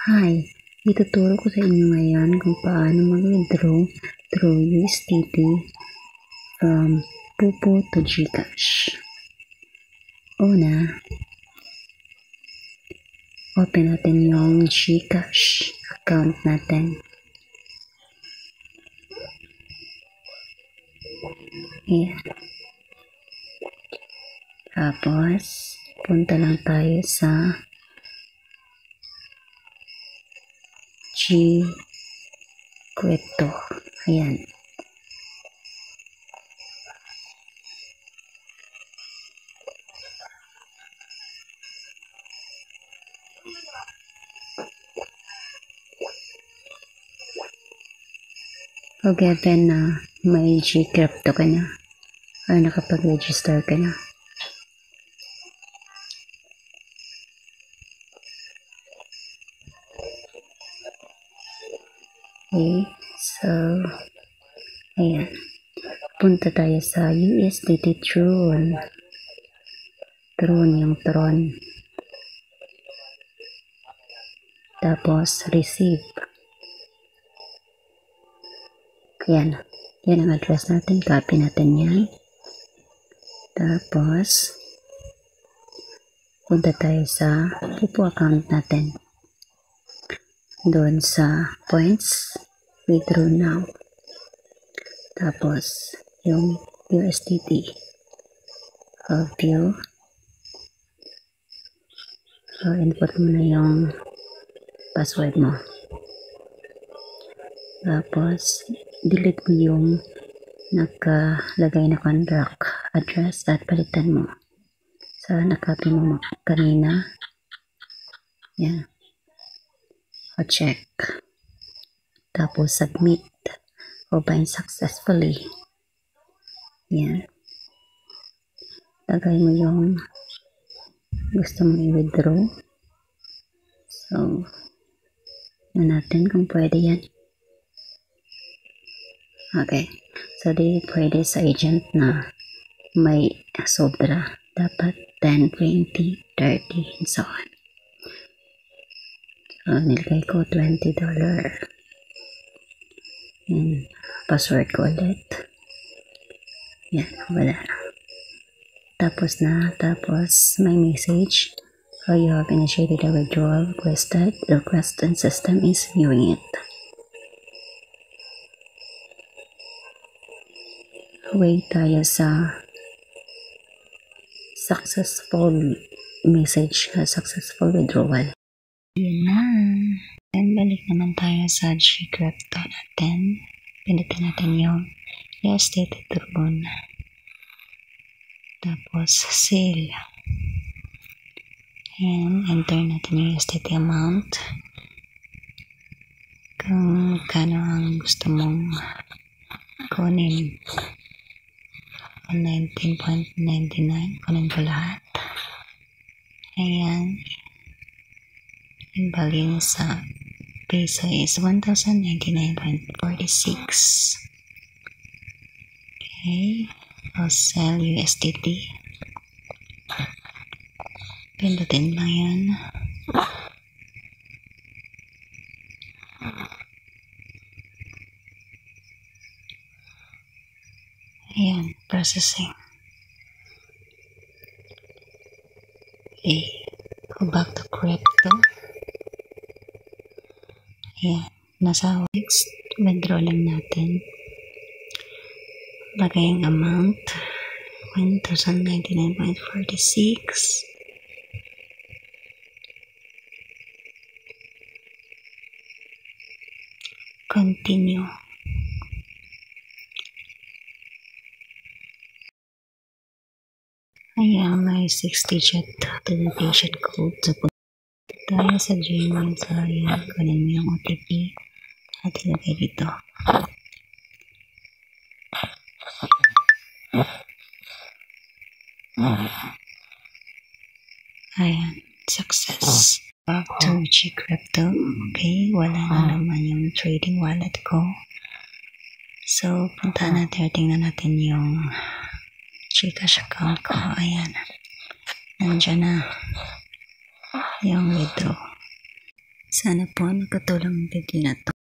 Hi! Ituturo ko sa inyo ngayon kung paano mag-withdraw through USDT from Pupo to GCash. Una, open natin yung GCash account natin. Ayan. Tapos, punta lang tayo sa G-Crypto. Ayan. Given na may G-Crypto ka na or nakapag-register ka na. Okay, so ayan, punta tayo sa USDT Tron yung Tron, tapos receive. Yan ang address natin, copy natin yan. Tapos punta tayo sa Pupo account natin, doon sa points, withdraw now, tapos yung USDT view, so input mo na yung password mo, tapos delete mo yung nakalagay na contract address at palitan mo sa nakapy mo kanina. Yan, o check, tapos submit o bind successfully. Yan, lagay mo yung gusto mong i-withdraw. So yan natin kung pwede yan. Okay, so di pwede sa agent na may sobra, dapat 10, 20, 30 and so on. So nilagay ko $20. Yan, password ko ulit. Yan, wala. Tapos may message, you have initiated a withdrawal requested. The request and system is viewing it. Wait tayo sa successful message, successful withdrawal. Yun na. Then balik naman tayo sa G-Crypto natin. Pindutin natin yung USDT Tron. Tapos sale. And enter natin yung USDT amount. Kung kano ang gusto mong kunin. 19.99, kunin ko lahat. Ayan, yung value sa peso is 1,099.46. Okay, I'll sell USDT. Pindutin lang yan. Ayan, processing. Okay, go back to crypto. Ayan, nasa next, withdraw lang natin. Lagay ang amount, 1,099.46. Continue. Ayan, may 6-digit authentication code. So, tayo sa Gmail. So, ayan, kunin mo yung OTP at ilagay dito. Ayan, success. Back to G-Crypto. Okay, wala na naman yung trading wallet ko. So, punta natin, tingnan natin yung GCash account ko. Ayan, nandyan na yung withdraw. Sana po nakatulong ang video na to.